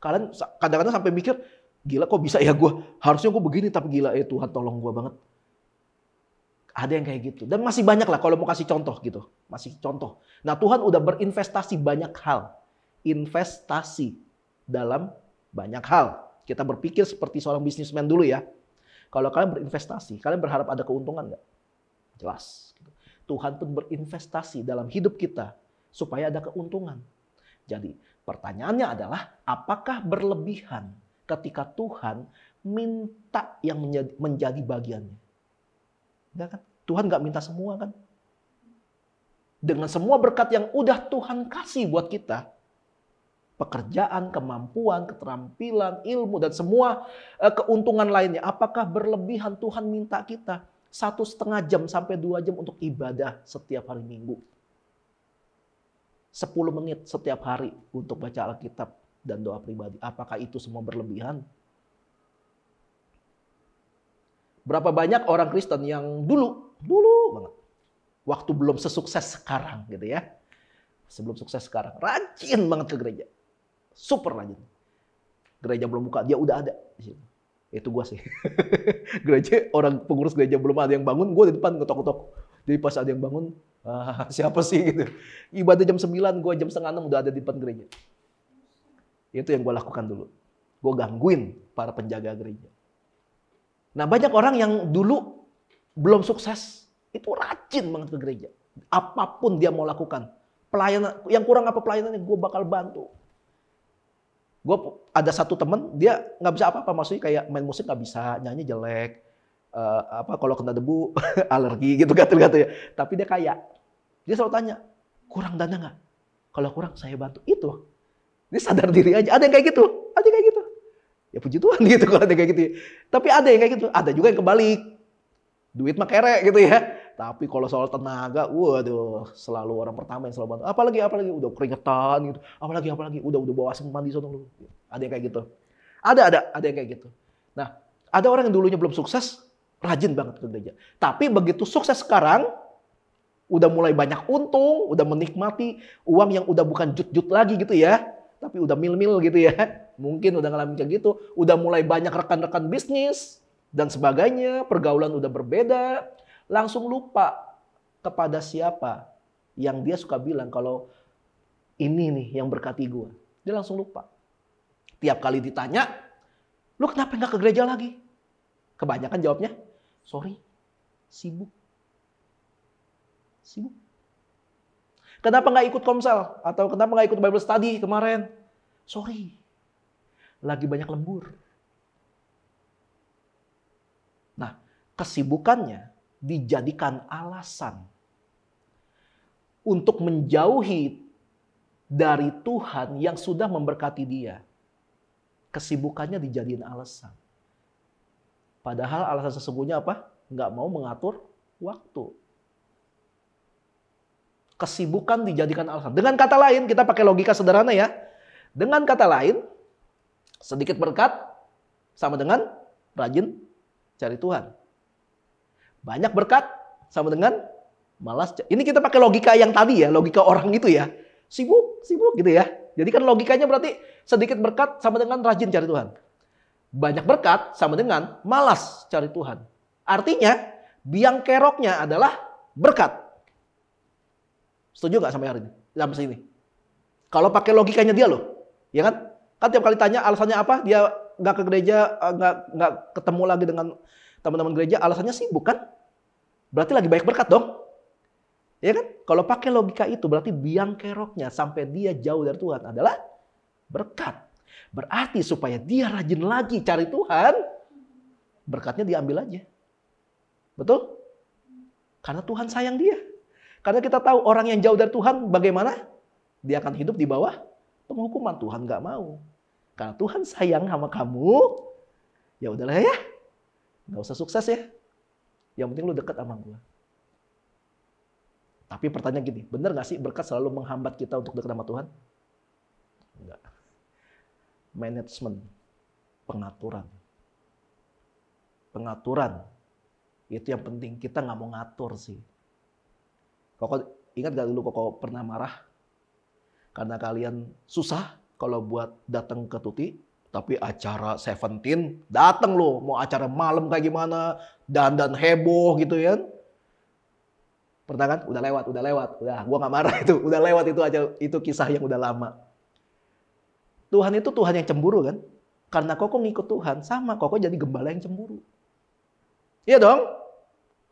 Speaker 1: Kalian kadang-kadang sampai mikir, gila kok bisa ya gue? Harusnya gue begini, tapi gila ya Tuhan tolong gue banget. Ada yang kayak gitu. Dan masih banyak lah kalau mau kasih contoh gitu. Masih contoh. Nah Tuhan udah berinvestasi banyak hal. Investasi dalam banyak hal. Kita berpikir seperti seorang bisnismen dulu ya. Kalau kalian berinvestasi, kalian berharap ada keuntungan nggak? Jelas. Tuhan pun berinvestasi dalam hidup kita supaya ada keuntungan. Jadi pertanyaannya adalah apakah berlebihan ketika Tuhan minta yang menjadi bagiannya? Enggak kan? Tuhan nggak minta semua kan? Dengan semua berkat yang udah Tuhan kasih buat kita, pekerjaan, kemampuan, keterampilan, ilmu, dan semua keuntungan lainnya. Apakah berlebihan Tuhan minta kita 1,5 jam sampai 2 jam untuk ibadah setiap hari Minggu? 10 menit setiap hari untuk baca Alkitab dan doa pribadi. Apakah itu semua berlebihan? Berapa banyak orang Kristen yang dulu banget, waktu belum sesukses sekarang gitu ya. Sebelum sukses sekarang, rajin banget ke gereja. Super rajin. Gereja belum buka, dia udah ada di situ. Itu gue sih. Gereja, orang pengurus gereja belum ada yang bangun, gue di depan ngetok-ngetok. Jadi pas ada yang bangun, siapa sih gitu. Ibadah jam 9, gue jam 5:30 udah ada di depan gereja. Itu yang gue lakukan dulu. Gue gangguin para penjaga gereja. Nah banyak orang yang dulu belum sukses, itu rajin banget ke gereja. Apapun dia mau lakukan. Pelayanan, yang kurang apa pelayanannya, gue bakal bantu. Gue ada satu temen, dia nggak bisa apa-apa, maksudnya kayak main musik nggak bisa, nyanyi jelek, kalau kena debu alergi gitu gatel-gatel ya. Tapi dia kaya. Dia selalu tanya, kurang dana nggak? Kalau kurang saya bantu. Itu. Dia sadar diri aja. Ada yang kayak gitu. Ada yang kayak gitu. Ya puji Tuhan gitu kalau ada yang kayak gitu. Tapi ada yang kayak gitu. Ada juga yang kebalik. Duit mah kere gitu ya. Tapi kalau soal tenaga, waduh, selalu orang pertama yang selalu bantu. Apalagi udah keringetan gitu. Apalagi udah bawa asam mandi sono lu. Ada yang kayak gitu. Ada yang kayak gitu. Nah, ada orang yang dulunya belum sukses, rajin banget ke gereja. Tapi begitu sukses sekarang, udah mulai banyak untung, udah menikmati uang yang udah bukan jut-jut lagi gitu ya. Tapi udah mil-mil gitu ya. Mungkin udah ngalamin kayak gitu. Udah mulai banyak rekan-rekan bisnis dan sebagainya. Pergaulan udah berbeda. Langsung lupa kepada siapa yang dia suka bilang kalau ini nih yang berkati gue. Dia langsung lupa. Tiap kali ditanya, lu kenapa nggak ke gereja lagi? Kebanyakan jawabnya, sorry, sibuk. Kenapa nggak ikut komsel? Atau kenapa nggak ikut Bible study kemarin? Sorry, lagi banyak lembur. Nah, kesibukannya dijadikan alasan untuk menjauhi dari Tuhan yang sudah memberkati dia. Kesibukannya dijadiin alasan. Padahal alasan sesungguhnya apa? Nggak mau mengatur waktu. Kesibukan dijadikan alasan. Dengan kata lain, kita pakai logika sederhana ya. Dengan kata lain, sedikit berkat sama dengan rajin cari Tuhan. Banyak berkat sama dengan malas. Ini kita pakai logika yang tadi ya, logika orang itu ya. Sibuk gitu ya. Jadi kan logikanya berarti sedikit berkat sama dengan rajin cari Tuhan. Banyak berkat sama dengan malas cari Tuhan. Artinya, biang keroknya adalah berkat. Setuju nggak sampai hari ini? Sampai sini. Kalau pakai logikanya dia loh, ya kan? Kan tiap kali tanya alasannya apa, dia nggak ke gereja, nggak ketemu lagi dengan teman-teman gereja, alasannya sibuk kan? Berarti lagi banyak berkat dong. Ya kan? Kalau pakai logika itu berarti biang keroknya sampai dia jauh dari Tuhan adalah berkat. Berarti supaya dia rajin lagi cari Tuhan, berkatnya diambil aja. Betul? Karena Tuhan sayang dia. Karena kita tahu orang yang jauh dari Tuhan bagaimana? Dia akan hidup di bawah penghukuman. Tuhan nggak mau. Karena Tuhan sayang sama kamu, ya udahlah ya. Nggak usah sukses ya. Yang penting lu dekat sama gue. Tapi pertanyaan gini, benar nggak sih berkat selalu menghambat kita untuk dekat sama Tuhan? Enggak. Manajemen, pengaturan. Pengaturan. Itu yang penting. Kita nggak mau ngatur sih. Koko ingat gak dulu Koko pernah marah? Karena kalian susah kalau buat datang ke Tuti. Tapi acara 17 datang loh. Mau acara malam kayak gimana. Dan heboh gitu ya. Pernah kan? Udah lewat. Udah, gua gak marah itu. Udah lewat itu aja. Itu kisah yang udah lama. Tuhan itu Tuhan yang cemburu kan? Karena Koko ngikut Tuhan. Sama Koko jadi gembala yang cemburu. Iya dong?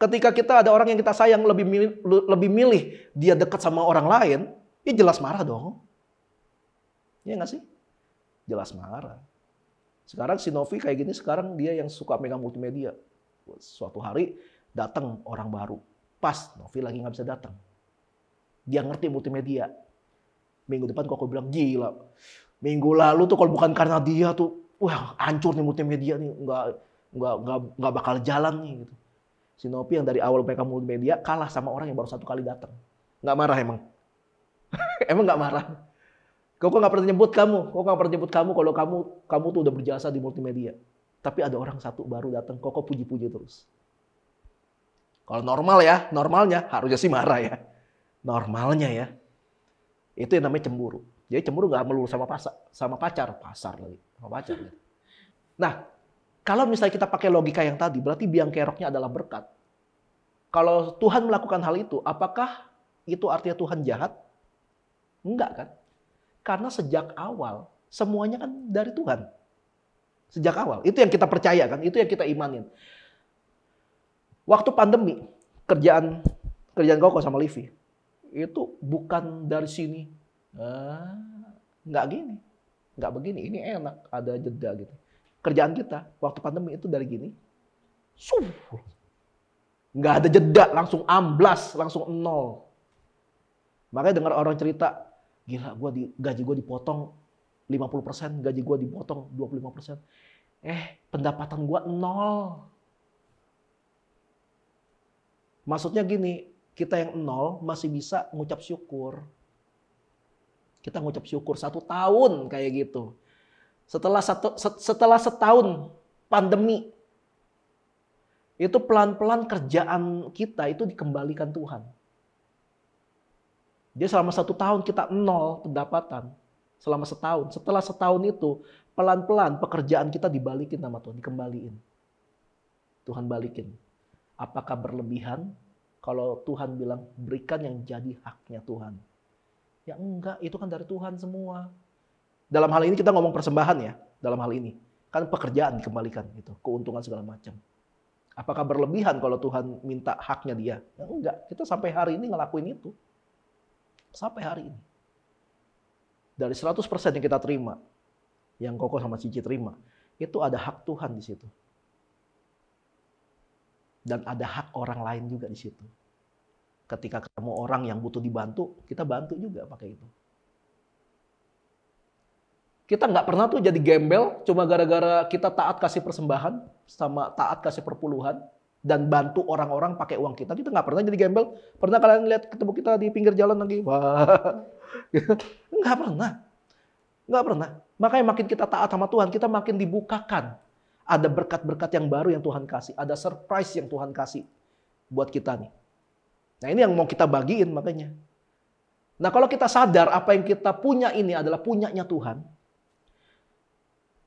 Speaker 1: Ketika kita ada orang yang kita sayang lebih milih dia dekat sama orang lain, ya jelas marah dong. Iya nggak sih? Jelas marah. Sekarang si Novi kayak gini, sekarang dia yang suka megang multimedia. Suatu hari datang orang baru. Pas Novi lagi nggak bisa datang. Dia ngerti multimedia. Minggu depan kok aku bilang, gila. Minggu lalu tuh kalau bukan karena dia tuh, wah hancur nih multimedia nih. Nggak bakal jalan nih gitu. Si Novi yang dari awal mereka multimedia kalah sama orang yang baru 1 kali datang. Nggak marah emang? Emang nggak marah? Koko nggak pernah nyebut kamu. Koko nggak pernah nyebut kamu kalau kamu tuh udah berjasa di multimedia. Tapi ada orang satu baru datang, Koko puji-puji terus. Kalau normal ya, normalnya harusnya sih marah ya. Normalnya ya. Itu yang namanya cemburu. Jadi cemburu nggak melulu sama pacar lagi, sama pacar. Nah, kalau misalnya kita pakai logika yang tadi, berarti biang keroknya adalah berkat. Kalau Tuhan melakukan hal itu, apakah itu artinya Tuhan jahat? Enggak kan? Karena sejak awal, semuanya kan dari Tuhan. Sejak awal. Itu yang kita percaya kan? Itu yang kita imanin. Waktu pandemi, kerjaan Koko sama Livi, itu bukan dari sini. Enggak gini. Enggak begini. Ini enak. Ada jeda gitu. Kerjaan kita waktu pandemi itu dari gini, nggak ada jeda, langsung amblas, langsung 0. Makanya dengar orang cerita, gila, gaji gue dipotong 50%, gaji gue dipotong 25%. Pendapatan gue 0. Maksudnya gini, kita yang 0 masih bisa ngucap syukur. Kita ngucap syukur 1 tahun kayak gitu. Setelah setahun pandemi, itu pelan-pelan kerjaan kita itu dikembalikan Tuhan. Dia selama 1 tahun kita 0 pendapatan. Selama setahun. Setelah setahun itu, pelan-pelan pekerjaan kita dibalikin sama Tuhan, dikembaliin. Tuhan balikin. Apakah berlebihan? Kalau Tuhan bilang berikan yang jadi haknya Tuhan. Ya enggak, itu kan dari Tuhan semua. Dalam hal ini kita ngomong persembahan ya, dalam hal ini. Kan pekerjaan dikembalikan gitu, keuntungan segala macam. Apakah berlebihan kalau Tuhan minta haknya dia? Ya enggak, kita sampai hari ini ngelakuin itu. Sampai hari ini. Dari 100% yang kita terima, yang Koko sama Cici terima, itu ada hak Tuhan di situ. Dan ada hak orang lain juga di situ. Ketika ketemu orang yang butuh dibantu, kita bantu juga pakai itu. Kita nggak pernah tuh jadi gembel cuma gara-gara kita taat kasih persembahan sama taat kasih perpuluhan dan bantu orang-orang pakai uang kita. Kita nggak pernah jadi gembel. Pernah kalian lihat ketemu kita di pinggir jalan lagi? Wah, nggak pernah. Nggak pernah. Makanya makin kita taat sama Tuhan, kita makin dibukakan. Ada berkat-berkat yang baru yang Tuhan kasih. Ada surprise yang Tuhan kasih buat kita nih. Nah ini yang mau kita bagiin makanya. Nah kalau kita sadar apa yang kita punya ini adalah punyanya Tuhan.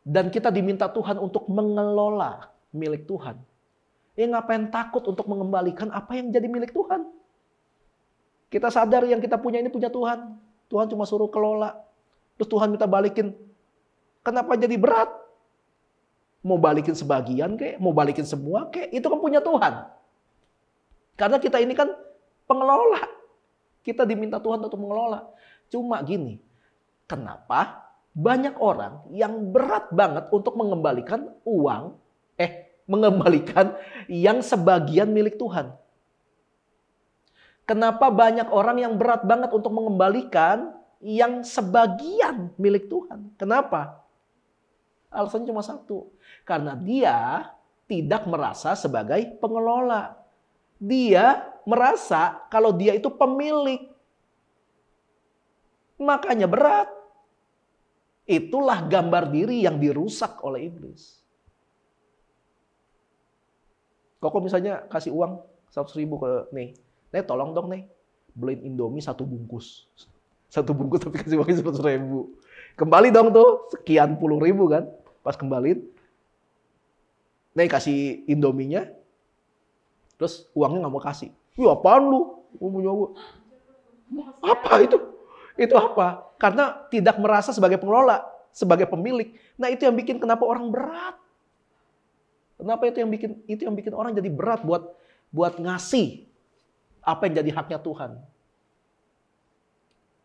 Speaker 1: Dan kita diminta Tuhan untuk mengelola milik Tuhan. Ya ngapain takut untuk mengembalikan apa yang jadi milik Tuhan? Kita sadar yang kita punya ini punya Tuhan. Tuhan cuma suruh kelola. Terus Tuhan minta balikin. Kenapa jadi berat? Mau balikin sebagian kek, mau balikin semua kek, itu kan punya Tuhan. Karena kita ini kan pengelola. Kita diminta Tuhan untuk mengelola. Cuma gini, kenapa banyak orang yang berat banget untuk mengembalikan uang, mengembalikan yang sebagian milik Tuhan? Kenapa banyak orang yang berat banget untuk mengembalikan yang sebagian milik Tuhan? Kenapa? Alasannya cuma satu. Karena dia tidak merasa sebagai pengelola. Dia merasa kalau dia itu pemilik. Makanya berat. Itulah gambar diri yang dirusak oleh iblis. Koko misalnya kasih uang 100.000 ke nih. Nih tolong dong nih, beliin Indomie 1 bungkus. 1 bungkus tapi kasih uangnya 100.000. Kembali dong tuh, sekian puluh ribu kan. Pas kembaliin, nih kasih Indominya, terus uangnya nggak mau kasih. Wih apaan lu? Apa itu? Itu apa? Karena tidak merasa sebagai pengelola, sebagai pemilik. Nah itu yang bikin kenapa orang berat. Kenapa itu yang bikin orang jadi berat buat ngasih apa yang jadi haknya Tuhan.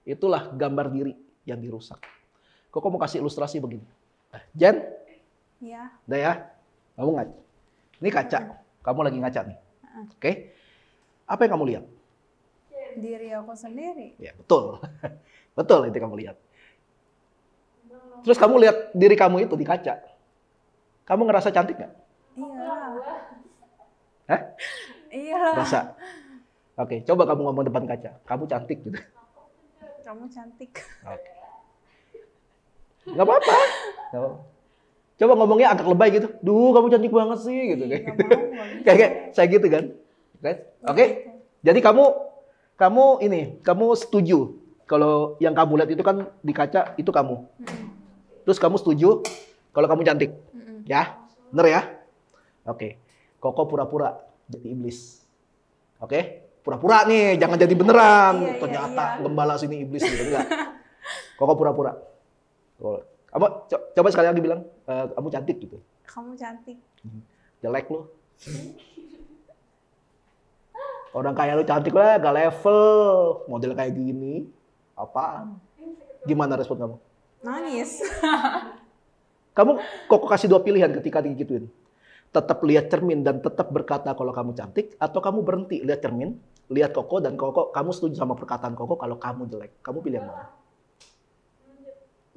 Speaker 1: Itulah gambar diri yang dirusak. Koko mau kasih ilustrasi begini. Jen?
Speaker 2: Iya.
Speaker 1: Udah ya? Kamu ngaca. Ini kaca. Kamu lagi ngaca nih. Oke. Apa yang kamu lihat?
Speaker 2: Diri aku sendiri.
Speaker 1: Ya, betul. Betul itu kamu lihat. Terus kamu lihat diri kamu itu di kaca. Kamu ngerasa cantik nggak?
Speaker 2: Iya.
Speaker 1: Hah?
Speaker 2: Iya.
Speaker 1: Rasa. Oke, coba kamu ngomong depan kaca. Kamu cantik gitu.
Speaker 2: Kamu cantik.
Speaker 1: Oke. Nggak apa-apa. Nggak apa-apa. Coba ngomongnya agak lebay gitu. Duh, kamu cantik banget sih gitu. Kayak saya gitu kan. Oke. Jadi kamu setuju kalau yang kamu lihat itu kan di kaca itu kamu. Terus kamu setuju kalau kamu cantik. Ya? Bener ya? Oke. Koko pura-pura jadi iblis. Oke? Pura-pura nih, jangan jadi beneran. Ternyata gembala sini iblis gitu enggak. Koko pura-pura. Coba sekali lagi bilang, kamu cantik gitu.
Speaker 2: Kamu cantik.
Speaker 1: Jelek lu. Orang kayak lu cantik lah, gak level. Model kayak gini. Apaan? Gimana respon kamu?
Speaker 2: Nangis.
Speaker 1: Koko kasih 2 pilihan ketika digituin. Tetap lihat cermin dan tetap berkata kalau kamu cantik, atau kamu berhenti lihat cermin, lihat Koko dan Koko, kamu setuju sama perkataan Koko kalau kamu jelek. Kamu pilih yang mana?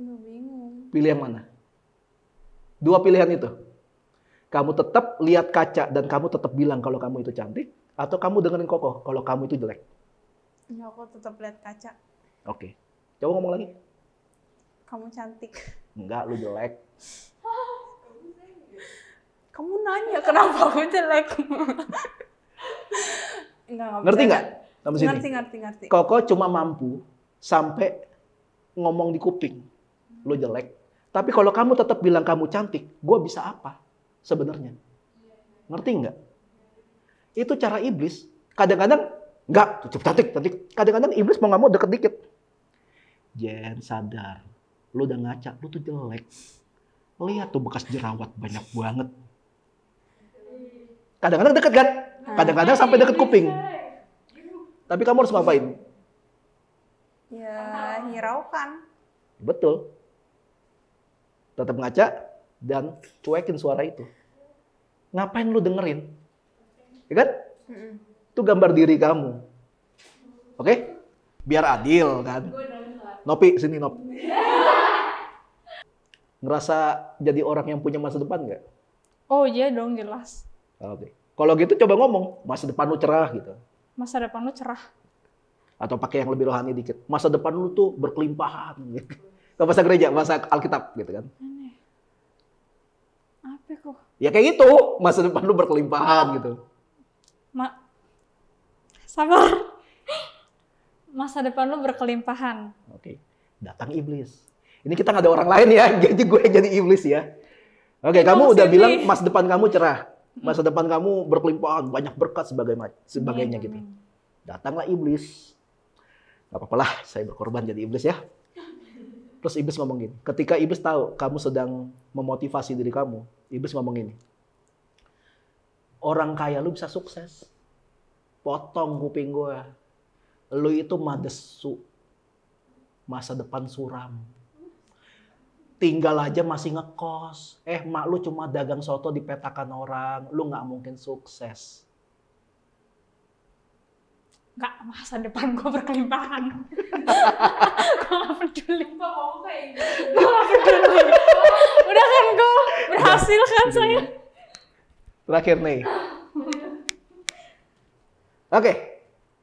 Speaker 2: Bingung.
Speaker 1: Pilih yang mana? 2 pilihan itu. Kamu tetap lihat kaca dan kamu tetap bilang kalau kamu itu cantik, atau kamu dengerin Koko kalau kamu itu jelek.
Speaker 2: Ya aku tetap lihat kaca.
Speaker 1: Oke. Coba ngomong lagi.
Speaker 2: Kamu cantik.
Speaker 1: Enggak, lu jelek.
Speaker 2: Kamu nanya kenapa aku jelek?
Speaker 1: Ngerti nggak?
Speaker 2: Ngerti.
Speaker 1: Koko cuma mampu sampai ngomong di kuping, lo jelek. Tapi kalau kamu tetap bilang kamu cantik, gue bisa apa sebenarnya? Ngerti nggak? Itu cara iblis. Kadang-kadang nggak, cantik. Kadang-kadang iblis mau nggak mau deket dikit. Jen, sadar, lo udah ngaca, lo tuh jelek. Lihat tuh bekas jerawat banyak banget. Kadang-kadang deket kan? Kadang-kadang sampai deket kuping. Tapi kamu harus ngapain?
Speaker 2: Ya, hiraukan.
Speaker 1: Betul. Tetap ngaca dan cuekin suara itu. Ngapain lu dengerin? Ya kan? Itu gambar diri kamu. Oke? Biar adil kan? Nopi, sini Nop. Ngerasa jadi orang yang punya masa depan nggak?
Speaker 2: Oh iya dong, jelas.
Speaker 1: Oke. Kalau gitu coba ngomong, masa depan lu cerah gitu.
Speaker 2: Masa depan lu cerah.
Speaker 1: Atau pakai yang lebih rohani dikit. Masa depan lu tuh berkelimpahan gitu. Kalau bahasa gereja, bahasa Alkitab gitu kan.
Speaker 2: Aneh. Apa kok?
Speaker 1: Ya kayak gitu, masa depan lu berkelimpahan gitu.
Speaker 2: Sabar. Masa depan lu berkelimpahan.
Speaker 1: Oke. Datang iblis. Ini kita nggak ada orang lain ya, jadi gue jadi iblis ya. Oke, kamu udah bilang masa depan kamu cerah. Masa depan kamu berkelimpahan, banyak berkat sebagainya gitu. Datanglah iblis. Gak apa-apa lah, saya berkorban jadi iblis ya. Terus iblis ngomong gini, ketika iblis tahu kamu sedang memotivasi diri kamu, iblis ngomong gini, orang kaya lu bisa sukses, potong kuping gue, lu itu madesu, masa depan suram, tinggal aja masih ngekos, mak lu cuma dagang soto di petakan orang, lu gak mungkin sukses.
Speaker 2: Enggak, masa depan gue berkelimpahan. Gue gak peduli. Ngomong kayak gitu. Gue gak peduli. Udah kan gue berhasil kan saya.
Speaker 1: Terakhir nih. Oke.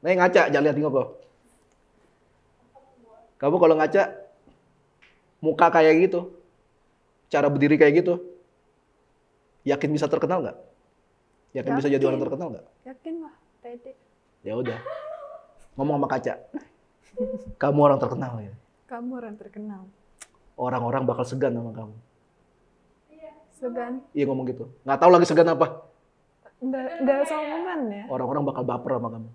Speaker 1: Nih ngaca, jangan lihat tinggal kok. Kamu kalau ngaca, muka kayak gitu, cara berdiri kayak gitu, yakin bisa terkenal nggak? Yakin bisa jadi orang terkenal nggak?
Speaker 2: Yakin lah, pede.
Speaker 1: Ya udah, ngomong sama kaca. Kamu orang terkenal ya.
Speaker 2: Kamu orang terkenal.
Speaker 1: Orang-orang bakal segan sama kamu.
Speaker 2: Segan?
Speaker 1: Iya ngomong gitu. Nggak tahu lagi segan apa.
Speaker 2: Nggak sombongan ya?
Speaker 1: Orang-orang bakal baper sama kamu.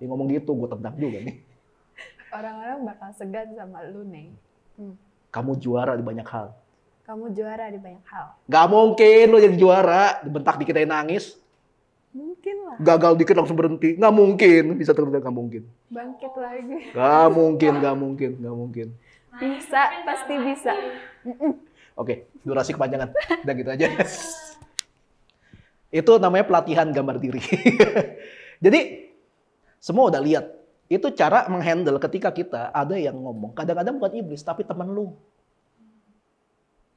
Speaker 1: Dia ngomong gitu, gue tendang juga nih.
Speaker 2: Orang-orang bakal segan sama lu nih.
Speaker 1: Kamu juara di banyak hal.
Speaker 2: Kamu juara di banyak hal.
Speaker 1: Nggak mungkin lo jadi juara, dibentak dikit aja nangis.
Speaker 2: Mungkin lah.
Speaker 1: Gagal dikit langsung berhenti. Nggak mungkin bisa terkenal, nggak mungkin.
Speaker 2: Bangkit lagi.
Speaker 1: Nggak mungkin, nggak mungkin, nggak mungkin.
Speaker 2: Bisa, pasti bisa.
Speaker 1: Oke, durasi kepanjangan. Udah gitu aja. Itu namanya pelatihan gambar diri. Jadi, semua udah lihat. Itu cara menghandle ketika kita ada yang ngomong. Kadang-kadang bukan iblis, tapi teman lu.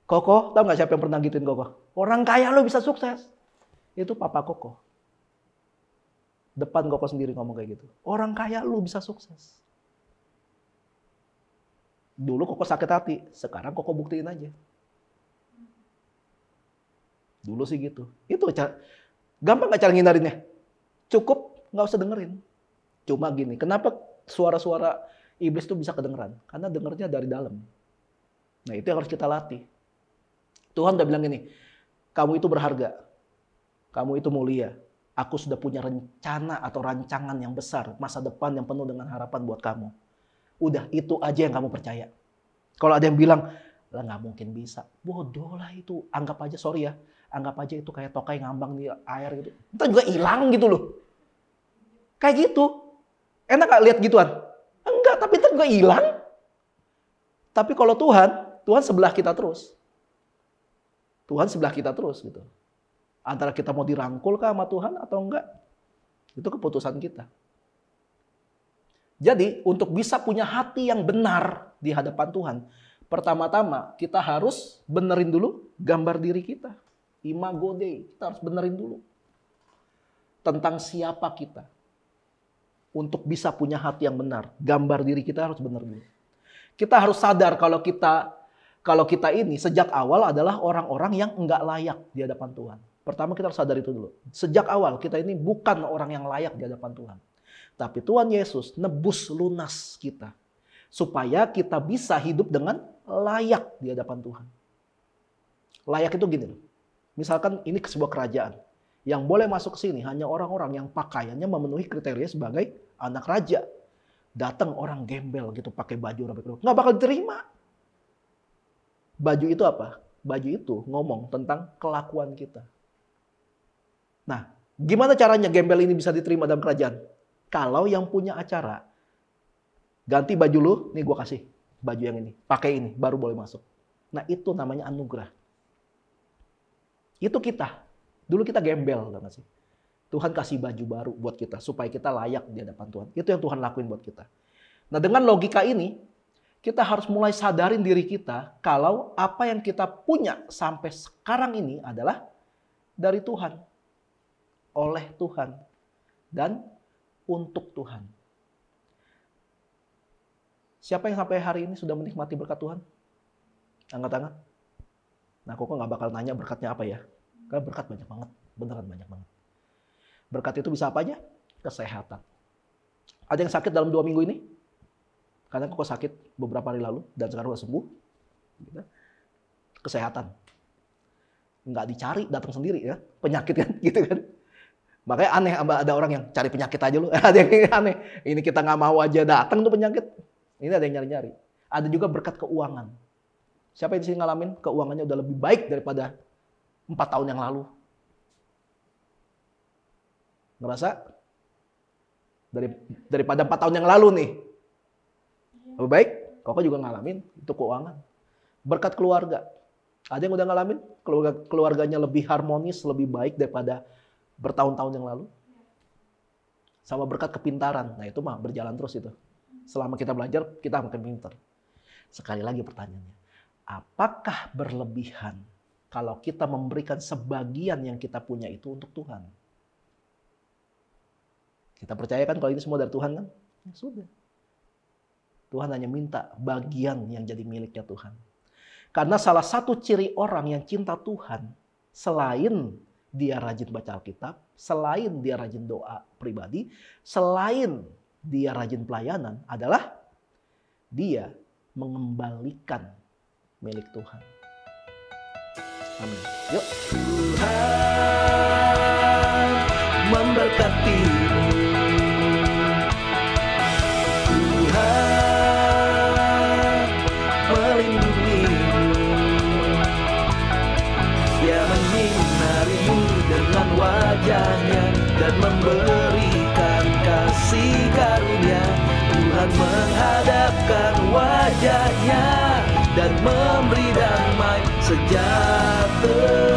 Speaker 1: Koko, tau nggak siapa yang pernah gituin Koko? Orang kaya lu bisa sukses. Itu papa Koko. Depan Koko sendiri ngomong kayak gitu. Orang kaya lu bisa sukses. Dulu Koko sakit hati, sekarang Koko buktiin aja. Dulu sih gitu. Itu gampang gak cara ngindarinnya? Cukup gak usah dengerin. Cuma gini, kenapa suara-suara iblis tuh bisa kedengeran? Karena dengernya dari dalam. Nah itu yang harus kita latih. Tuhan udah bilang gini, kamu itu berharga. Kamu itu mulia. Aku sudah punya rencana atau rancangan yang besar. Masa depan yang penuh dengan harapan buat kamu. Udah, itu aja yang kamu percaya. Kalau ada yang bilang, lah nggak mungkin bisa. Bodoh lah itu. Anggap aja, sorry ya. Anggap aja itu kayak tokai ngambang di air gitu. Ntar juga hilang gitu loh. Kayak gitu. Enak gak lihat gituan? Enggak, tapi ntar juga hilang. Tapi kalau Tuhan sebelah kita terus. Tuhan sebelah kita terus gitu. Antara kita mau dirangkul kah sama Tuhan atau enggak. Itu keputusan kita. Jadi untuk bisa punya hati yang benar di hadapan Tuhan, pertama-tama kita harus benerin dulu gambar diri kita. Imago Dei, kita harus benerin dulu. Tentang siapa kita. Untuk bisa punya hati yang benar, gambar diri kita harus benar dulu. Kita harus sadar kalau kita ini sejak awal adalah orang-orang yang enggak layak di hadapan Tuhan. Pertama kita harus sadar itu dulu. Sejak awal kita ini bukan orang yang layak di hadapan Tuhan. Tapi Tuhan Yesus nebus lunas kita. Supaya kita bisa hidup dengan layak di hadapan Tuhan. Layak itu gini loh. Misalkan ini sebuah kerajaan. Yang boleh masuk ke sini hanya orang-orang yang pakaiannya memenuhi kriteria sebagai anak raja. Datang orang gembel gitu pakai baju robek-robek. Nggak bakal diterima. Baju itu apa? Baju itu ngomong tentang kelakuan kita. Nah, gimana caranya gembel ini bisa diterima dalam kerajaan? Kalau yang punya acara, ganti baju lu, nih gue kasih baju yang ini. Pakai ini, baru boleh masuk. Nah, itu namanya anugerah. Itu kita. Dulu kita gembel, tau gak sih? Tuhan kasih baju baru buat kita, supaya kita layak di hadapan Tuhan. Itu yang Tuhan lakuin buat kita. Nah, dengan logika ini, kita harus mulai sadarin diri kita, kalau apa yang kita punya sampai sekarang ini adalah dari Tuhan. Oleh Tuhan. Dan untuk Tuhan. Siapa yang sampai hari ini sudah menikmati berkat Tuhan? Angkat tangan. Nah, kok nggak bakal nanya berkatnya apa ya? Karena berkat banyak banget. Beneran banyak banget. Berkat itu bisa apa aja? Kesehatan. Ada yang sakit dalam 2 minggu ini? Karena kok sakit beberapa hari lalu dan sekarang udah sembuh. Kesehatan. Nggak dicari, datang sendiri ya. Penyakit kan, gitu kan. Makanya aneh ada orang yang cari penyakit aja lu. Ada yang aneh. Ini kita nggak mau aja datang tuh penyakit. Ini ada yang nyari-nyari. Ada juga berkat keuangan. Siapa yang di sini ngalamin keuangannya udah lebih baik daripada 4 tahun yang lalu? Ngerasa? Daripada 4 tahun yang lalu nih. Lebih baik? Koko juga ngalamin itu keuangan. Berkat keluarga. Ada yang udah ngalamin keluarganya lebih harmonis, lebih baik daripada bertahun-tahun yang lalu. Sama berkat kepintaran. Nah itu mah berjalan terus itu. Selama kita belajar, kita makin pintar. Sekali lagi pertanyaannya. Apakah berlebihan kalau kita memberikan sebagian yang kita punya itu untuk Tuhan? Kita percaya kan kalau ini semua dari Tuhan kan? Ya sudah. Tuhan hanya minta bagian yang jadi miliknya Tuhan. Karena salah satu ciri orang yang cinta Tuhan, selain dia rajin baca Alkitab, selain dia rajin doa pribadi, selain dia rajin pelayanan, adalah dia mengembalikan milik Tuhan. Amin. Yuk. Tuhan memberkatimu. Tuhan melindungimu. Dia menyinarimu dengan wajahnya dan memberikan kasih karunia. Tuhan menghadapkan wajahnya dan memberi damai sejahtera.